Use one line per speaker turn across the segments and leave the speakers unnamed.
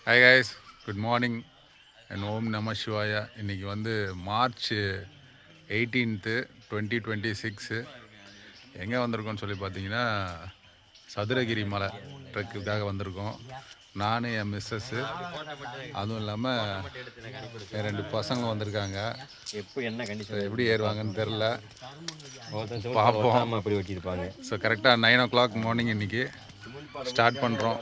Hi guys, good morning and ஓம் நம சிவாயா. இன்றைக்கி வந்து மார்ச் 18, 2026. எங்கே வந்திருக்கோன்னு சொல்லி பார்த்தீங்கன்னா, சதுரகிரி மலை ட்ரெக்குக்காக வந்திருக்கோம். நான் என் மிஸ்ஸஸ்ஸு, அதுவும் இல்லாமல் என் 2 பசங்க வந்திருக்காங்க. எப்படி ஏறுவாங்கன்னு தெரில, பார்ப்போம்.
அப்படி வெட்டியிருப்பாங்க.
ஸோ கரெக்டாக 9 o'clock மார்னிங் இன்றைக்கி ஸ்டார்ட் பண்ணுறோம்.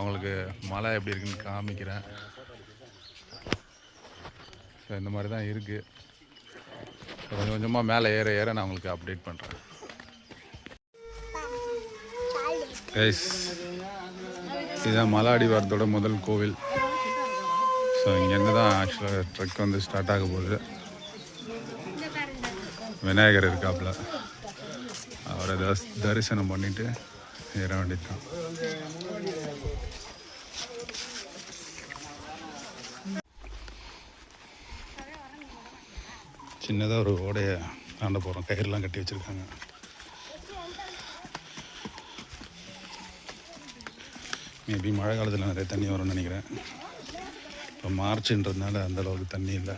அவங்களுக்கு மழை எப்படி இருக்குன்னு காமிக்கிறேன். ஸோ இந்த மாதிரி தான் இருக்குது. கொஞ்சம் கொஞ்சமாக மேலே ஏற ஏற நான் உங்களுக்கு அப்டேட் பண்ணுறேன். கைஸ், இதுதான் மலை அடிவாரத்தோட முதல் கோவில். ஸோ இங்கேருந்து தான் ஆக்சுவலாக ட்ரெக் வந்து ஸ்டார்ட் ஆக போகுது. விநாயகர் இருக்காப்புல, அவரை தரிசனம் பண்ணிவிட்டு ஏற வேண்டியது தான். சின்னதாக ஒரு ஓடையை தாண்ட போகிறோம். கயிறுலாம் கட்டி வச்சுருக்காங்க. மேபி மழை காலத்தில் நிறைய தண்ணி வரும்னு நினைக்கிறேன். இப்போ மார்ச்ன்றதுனால அந்தளவுக்கு தண்ணி இல்லை.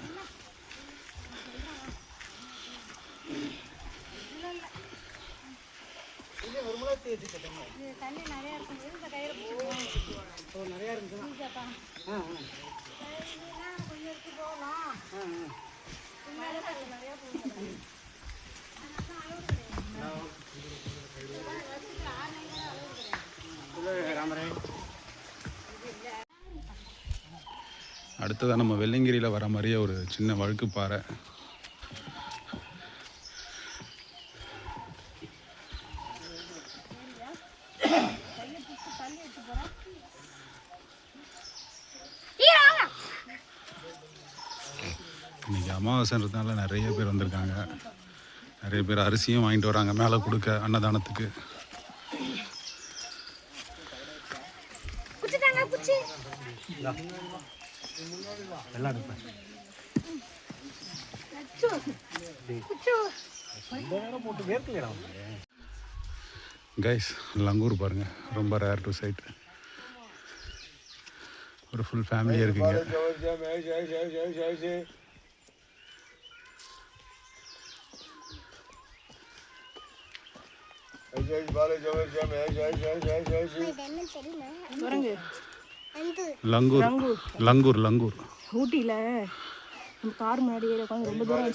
அடுத்ததாக நம்ம வெள்ளங்கிரியில் வர மாதிரியே ஒரு சின்ன வழுக்கு பாறை. இன்றைக்கி அமாவாசைன்றதுனால நிறைய பேர் வந்திருக்காங்க. நிறைய பேர் அரிசியும் வாங்கிட்டு வராங்க மேலே கொடுக்க அன்னதானத்துக்கு. கைஸ், லங்கூர் பாருங்க, ரொம்ப ரேர் டு சைட். ஒரு ஃபுல் ஃபேமிலியாக இருக்குங்க. லங்கூர் லங்கூர் லங்கூர்
ஊட்டியில் கார் முன்னாடி ரொம்ப தூரம்.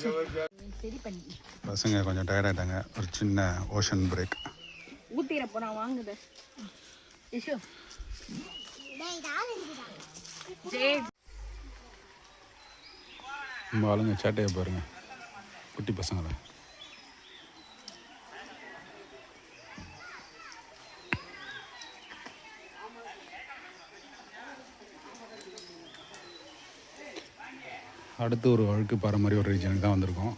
பசங்க கொஞ்சம் டயர்டாயிட்டாங்க. ஒரு சின்ன ஓஷன் பிரேக்.
ஊட்டியில் போனா வாங்குது.
நம்ம ஆளுங்க சேட்டையை பாருங்க, குட்டி பசங்களை. அடுத்து ஒரு வழுக்கு பாறை மாதிரி ஒரு ரீஜனுக்கு தான் வந்திருக்கோம்.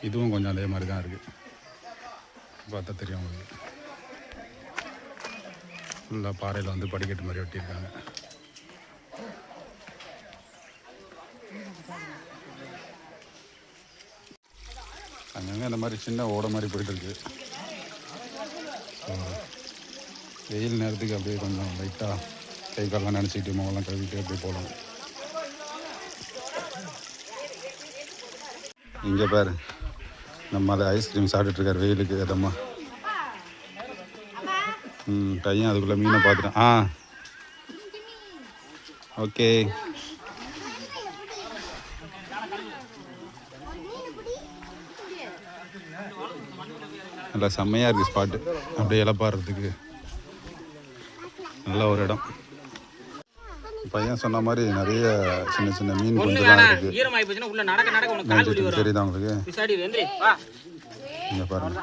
இதுவும் கொஞ்சம் அதே மாதிரி தான் இருக்குது. பார்த்தா தெரியும் உங்களுக்கு. ஃபுல்லாக பாறையில் வந்து படிக்கட்டு மாதிரி ஒட்டியிருக்காங்க. அங்கங்கே இந்த மாதிரி சின்ன ஓடை மாதிரி போயிட்டுருக்கு. வெயில் நேரத்துக்கு அப்படியே கொஞ்சம் லைட்டாக கை காலெலாம் நினச்சிக்கிட்டு முகம்லாம் கழுவிட்டு அப்படியே போகலாம். இங்கே பாரு, நம்ம அதை ஐஸ்கிரீம் சாப்பிட்டுருக்காரு வெயிலுக்கு அதம்மா. பையன் அதுக்குள்ளே மீனை பார்த்துட்டேன். ஓகே. நல்லா செம்மையாக இருக்குது ஸ்பாட்டு. அப்படியே இலப்பாடுறதுக்கு நல்ல ஒரு இடம். பையன் சொன்ன மாதிரி நிறைய சின்ன சின்ன மீன் குஞ்சுலாம் இருக்குது. தெரியுதா உங்களுக்கு? இங்கே பாருங்க.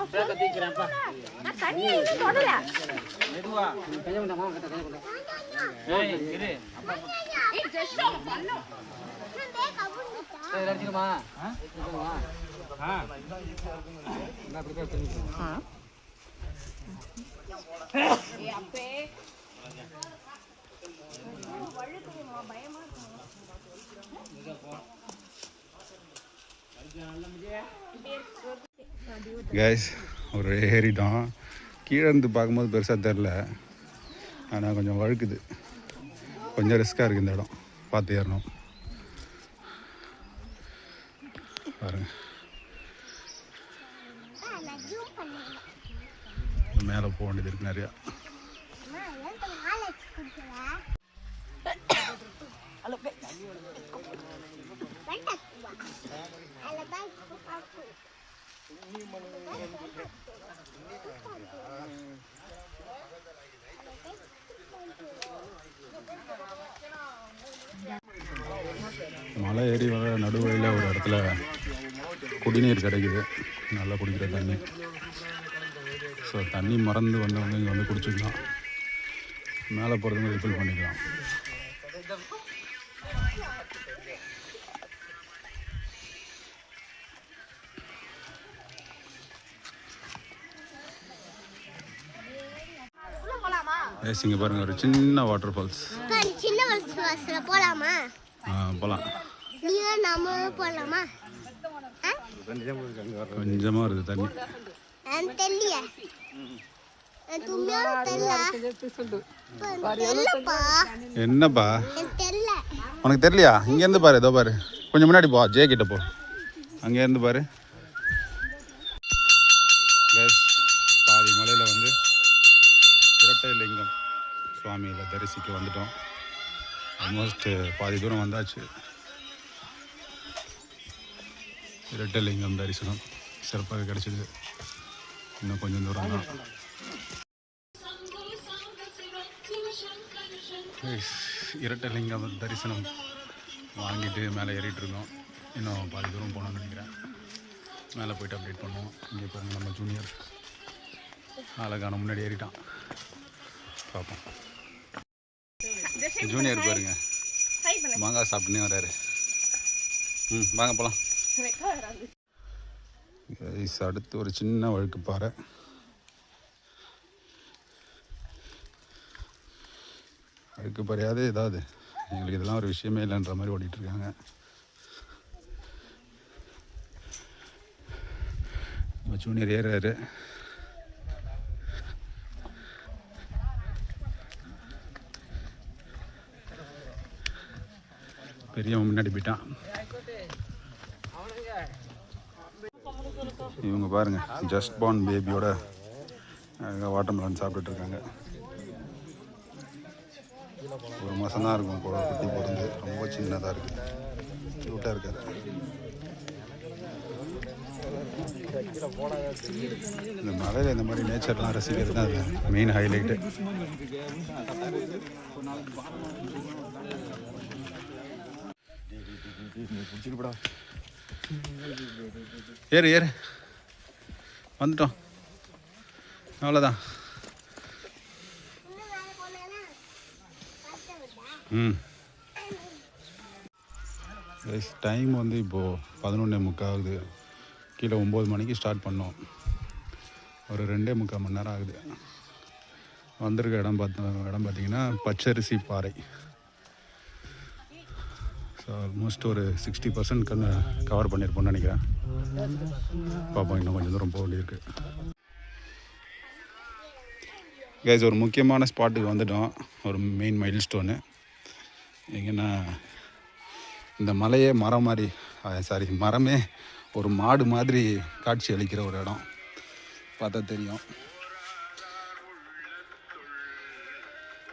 கைஸ், ஒரு ஏறிட்டோம். கீழே இருந்து பார்க்கும்போது பெருசாக தெரில, ஆனால் கொஞ்சம் வழுக்குது. கொஞ்சம் ரிஸ்க்காக இருக்குது இந்த இடம், பார்த்து ஏறணும். பாருங்கள், மேலே போக வேண்டியது இருக்குது நிறையா. மலை ஏறி வர நடுவழியில் ஒரு இடத்துல குடிநீர் கிடைக்குது, நல்லா குடிக்கிற தண்ணி. ஸோ தண்ணி மறந்து வந்தவங்க இங்கே வந்து குடிச்சிக்கலாம், மேலே போகிறதுங்க ரிஃபில் பண்ணிக்கலாம். இங்கே பாருங்கள், ஒரு சின்ன வாட்டர் ஃபால்ஸ்.
போலாமா?
போகலாம்.
போலாமா?
கொஞ்சமாக இருக்குது தண்ணி. என்னப்பா உனக்கு தெரியலையா? இங்கேருந்து பாரு, இதோ பாரு, கொஞ்சம் முன்னாடி போ, ஜே கிட்ட போ, அங்கேருந்து பாரு. பாதி மலையில் வந்து இரட்டை லிங்கம் சுவாமியில் தரிசிக்க வந்துட்டோம். ஆல்மோஸ்ட் பாதி தூரம் வந்தாச்சு. இரட்டை லிங்கம் தரிசனம் சிறப்பாக கிடச்சிது. இன்னும் கொஞ்சம் தூரம் தான். இரட்டை லிங்கம் தரிசனம் வாங்கிட்டு மேலே ஏறிட்டு இருக்கோம். இன்னும் பாதி தூரம் போகணும்னு நினைக்கிறேன். மேலே போய்ட்டு அப்டேட் பண்ணுவோம். இங்கே பாருங்க, நம்ம ஜூனியர் அழகான முன்னாடி ஏறிட்டான். பார்ப்போம். ஜூனியர் பாருங்க, மாங்காய் சாப்பிட்டுனே வராரு. வாங்க போகலாம். அடுத்து ஒரு சின்ன வழுக்கு பாறை. வழுக்கு பாறையாவது ஏதாவது, எங்களுக்கு இதெல்லாம் ஒரு விஷயமே இல்லைன்ற மாதிரி ஓடிட்டுருக்காங்க. நம்ம ஜூனியர் ஏறாரு. பெரியவன் முன்னாடி போயிட்டான். இவங்க பாருங்க, ஜஸ்ட் பார்ன் பேபியோட வாட்டர் மெலன் சாப்பிட்டுட்டு இருக்காங்க. ஒரு மாதம் தான் இருக்கும் குட்டி பிறந்து, ரொம்ப சின்னதாக இருக்குது, க்யூட்டாக இருக்காது. இந்த மலையில் இந்த மாதிரி நேச்சர்லாம் ரசிக்கிறது தான் அது மெயின் ஹைலைட்டு. ஏறு ஏறு, வந்துட்டோம், அவ்வளோதான். டைம் வந்து இப்போது 11:45 ஆகுது. கீழே 9 மணிக்கு ஸ்டார்ட் பண்ணோம். ஒரு 2.25 மணி நேரம் ஆகுது. வந்திருக்க இடம் பார்த்திங்கன்னா பச்சரிசி பாறை. ஸோ ஆல்மோஸ்ட் ஒரு 60% கவர் பண்ணியிருப்போம்னு நினைக்கிறேன். பார்ப்போம், இன்னும் கொஞ்சம் தூரம் போக வேண்டியிருக்கு. கைஸ், ஒரு முக்கியமான ஸ்பாட்டுக்கு வந்துட்டோம். ஒரு மெயின் மைல் ஸ்டோனு. எங்கன்னா இந்த மலையே மரம் மாதிரி, மரமே ஒரு மாடு மாதிரி காட்சி அளிக்கிற ஒரு இடம். பார்த்தா தெரியும்.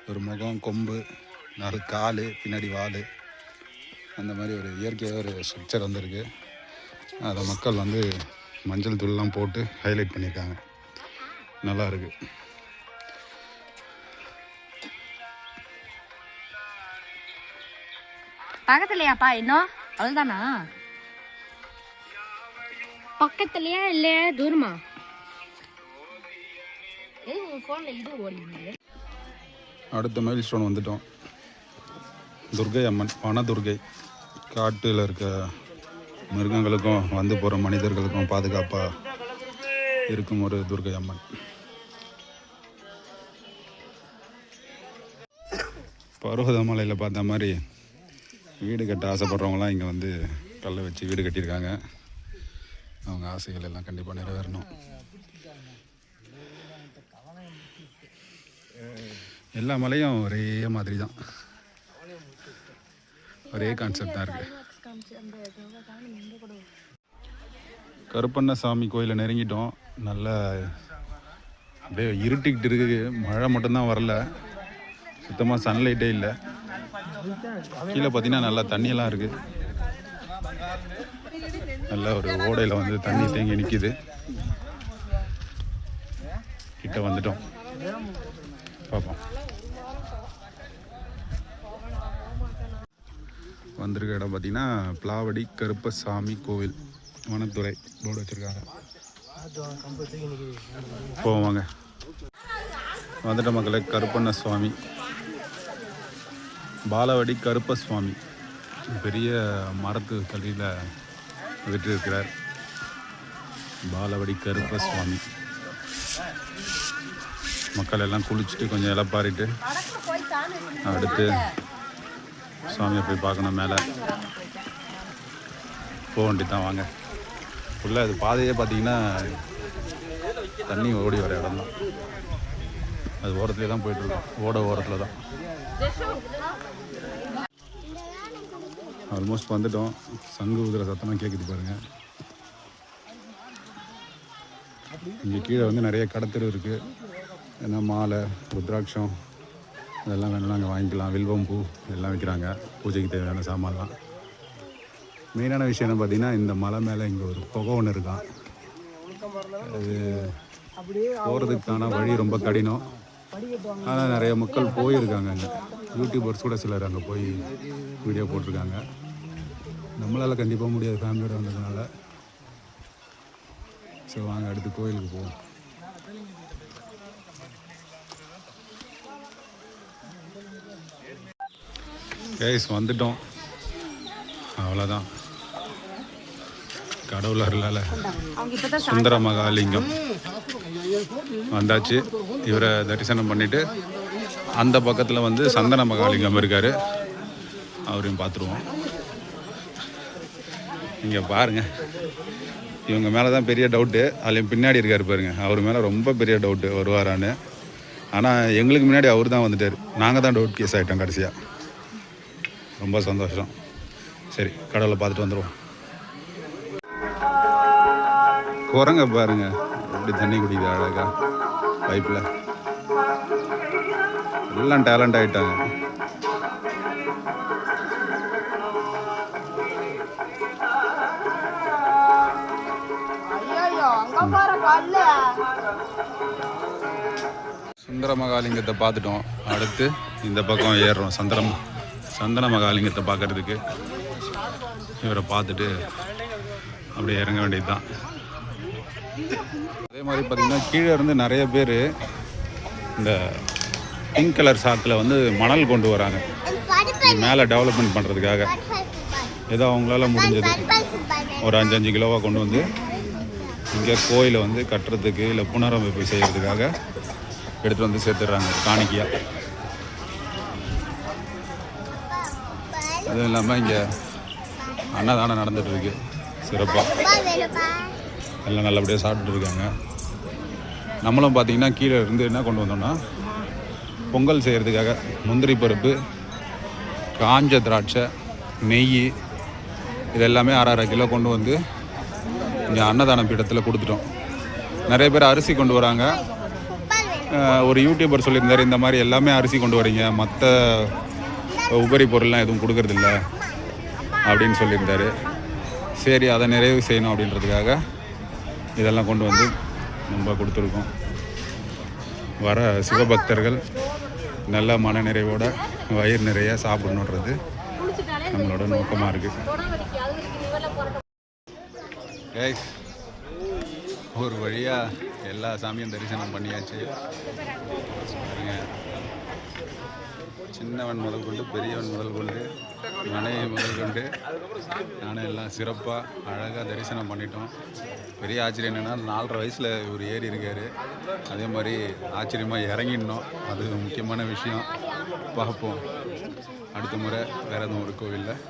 ஒரு முகம், கொம்பு, 4 கால், பின்னாடி வால், அந்த மாதிரி ஒரு இயற்கையாக ஒரு ஸ்ட்ரக்சர் வந்திருக்கு. அதை மக்கள் வந்து மஞ்சள் தூள்லாம் போட்டு ஹைலைட் பண்ணியிருக்காங்க. நல்லா இருக்கு.
பக்கத்துலயாப்பா? இன்னும் அவ்வளோதானா? பக்கத்துலயா இல்லை தூரமா?
அடுத்த மைல் ஸ்டோன் வந்துட்டோம். துர்கை அம்மன், வனதுர்கை. காட்டில் இருக்க மிருகங்களுக்கும் வந்து போகிற மனிதர்களுக்கும் பாதுகாப்பாக இருக்கும் ஒரு துர்கை அம்மன். பர்வதமலையில் பார்த்த மாதிரி வீடு கட்ட ஆசைப்படுறவங்களாம் இங்கே வந்து கல்லை வச்சு வீடு கட்டியிருக்காங்க. அவங்க ஆசைகள் எல்லாம் கண்டிப்பாக நிறைவேறணும். எல்லா மலையும் ஒரே மாதிரி தான். ஒரே கான்செப்ட் தான் இருக்குது. கருப்பண்ணசாமி கோயிலை நெருங்கிட்டோம். நல்லா அப்படியே இருட்டிக்கிட்டு இருக்குது. மழை மட்டும்தான் வரல, சுத்தமாக சன்லைட்டே இல்லை. கீழே பார்த்தீங்கன்னா நல்லா தண்ணியெல்லாம் இருக்குது. நல்ல ஒரு ஓடையில் வந்து தண்ணி தேங்கி நிற்கிது. கிட்ட வந்துட்டோம், பார்ப்போம். வந்திருக்க இடம் பார்த்தீங்கன்னா பிளாவடி கருப்பசாமி கோவில், வனத்துறை போர்டு வச்சுருக்காங்க. போவாங்க. வந்துட்ட மக்களை, கருப்பண்ணசுவாமி, பாலவடி கருப்பசுவாமி பெரிய மரத்து கல்லியில் விட்டு இருக்கிறார். பாலவடி கருப்பசுவாமி. மக்கள் எல்லாம் குளிச்சுட்டு கொஞ்சம் இலப்பாரிட்டு அடுத்து சுவாமியை போய் பார்க்கணும். மேலே போக வேண்டியதான். வாங்க. ஃபுல்லாக இது பாதையே பார்த்தீங்கன்னா தண்ணி ஓடி வர இடம் தான். அது ஓரத்துலேயே தான் போயிட்டுருக்கோம், ஓட ஓரத்தில் தான். ஆல்மோஸ்ட் வந்துட்டோம். சங்கு ஊதுற சத்தமாக கேட்குது பாருங்கள். இங்கே கீழே வந்து நிறைய கடத்தெரு இருக்குது. ஏன்னா மாலை, ருத்ராட்சம் அதெல்லாம் வேணும்னா அங்கே வாங்கிக்கலாம். வில்வம் பூ எல்லாம் விற்கிறாங்க, பூஜைக்கு தேவையான சாமான்லாம். மெயினான விஷயம் என்ன பார்த்தீங்கன்னா, இந்த மலை மேலே இங்கே ஒரு புகை ஒன்று இருக்கான். அது போகிறதுக்கான வழி ரொம்ப கடினம். ஆனால் நிறைய மக்கள் போயிருக்காங்க அங்கே. யூடியூபர்ஸ் கூட சிலர் அங்கே போய் வீடியோ போட்டிருக்காங்க. நம்மளால் கண்டிப்பாக முடியாது, ஃபேமிலியோட வந்ததுனால. ஸோ வாங்க அடுத்து கோயிலுக்கு போவோம். கைஸ் வந்துட்டோம், அவ்வளோதான். கடவுள் அருளால் சுந்தர மகாலிங்கம் வந்தாச்சு. இவரை தரிசனம் பண்ணிவிட்டு அந்த பக்கத்தில் வந்து சந்தன மகாலிங்கம் இருக்கார், அவரையும் பார்த்துருவோம். இங்கே பாருங்கள், இவங்க மேலே தான் பெரிய டவுட்டு. அதுலேயும் பின்னாடி இருக்கார் பாருங்க, அவர் மேலே ரொம்ப பெரிய டவுட்டு வருவாரான்னு. ஆனால் எங்களுக்கு முன்னாடி அவர் தான் வந்துட்டார். நாங்கள் தான் டவுட் கேஸ் ஆகிட்டோம் கடைசியாக. ரொம்ப சந்தோஷம். சரி, கடவுளை பார்த்துட்டு வந்துடுவோம். குரங்க பாருங்க எப்படி தண்ணி குடிக்குது அழகா பைப்பில். எல்லாம் டேலண்ட் ஆகிட்டாங்க. சுந்தர மகாலிங்கத்தை பார்த்துட்டோம். அடுத்து இந்த பக்கம் ஏறுறோம். சந்தன மகாலிங்கத்தை பார்க்கறதுக்கு. இவரை பார்த்துட்டு அப்படியே இறங்க வேண்டியது தான். அதே மாதிரி பார்த்திங்கன்னா கீழே இருந்து நிறைய பேர் இந்த பிங்க் கலர் சாக்கில் வந்து மணல் கொண்டு வராங்க, மேலே டெவலப்மெண்ட் பண்ணுறதுக்காக. ஏதோ அவங்களால முடிஞ்சது ஒரு 5 கிலோவாக கொண்டு வந்து இங்கே கோயிலை வந்து கட்டுறதுக்கு இல்லை புனரமைப்பு செய்கிறதுக்காக எடுத்துகிட்டு வந்து சேர்த்துடுறாங்க காணிக்கையாக. அதுவும் இல்லாமல் இங்கே அன்னதானம் நடந்துகிட்ருக்கு சிறப்பாக. எல்லாம் நல்லபடியாக சாப்பிட்டுட்டு இருக்காங்க. நம்மளும் பார்த்திங்கன்னா கீழே இருந்து என்ன கொண்டு வந்தோம்னா, பொங்கல் செய்கிறதுக்காக முந்திரி பருப்பு, காஞ்ச திராட்சை, நெய் இதெல்லாமே 6.5 கிலோ கொண்டு வந்து இங்கே அன்னதான பீடத்தில் கொடுத்துட்டோம். நிறைய பேர் அரிசி கொண்டு வராங்க. ஒரு யூடியூபர் சொல்லியிருந்தார், இந்த மாதிரி எல்லாமே அரிசி கொண்டு வரீங்க, மற்ற உபரி பொருள்லாம் எதுவும் கொடுக்கறதில்ல அப்படின்னு சொல்லியிருந்தார். சரி, அதை நிறைவு செய்யணும் அப்படின்றதுக்காக இதெல்லாம் கொண்டு வந்து நம்ம கொடுத்துருக்கோம். வர சிவபக்தர்கள் நல்ல மன நிறைவோட வயிறு நிறைய சாப்பிடணுன்றது நம்மளோட நோக்கமாக இருக்குது. ஒரு வழியாக எல்லா சாமியும் தரிசனம் பண்ணியாச்சு. சின்னவன் முதல் கொண்டு பெரியவன் முதல் கொண்டு மனைவி முதல் கொண்டு நானும் எல்லாம் சிறப்பாக அழகாக தரிசனம் பண்ணிட்டோம். பெரிய ஆச்சரியம் என்னென்னா, 4.5 வயசில் இவர் ஏறி இருக்கார். அதே மாதிரி ஆச்சரியமாக இறங்கிடணும், அது முக்கியமான விஷயம். பார்ப்போம், அடுத்த முறை வேறு எதுவும் ஒரு கோவிலில்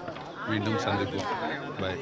மீண்டும் சந்திப்போம். பாய்.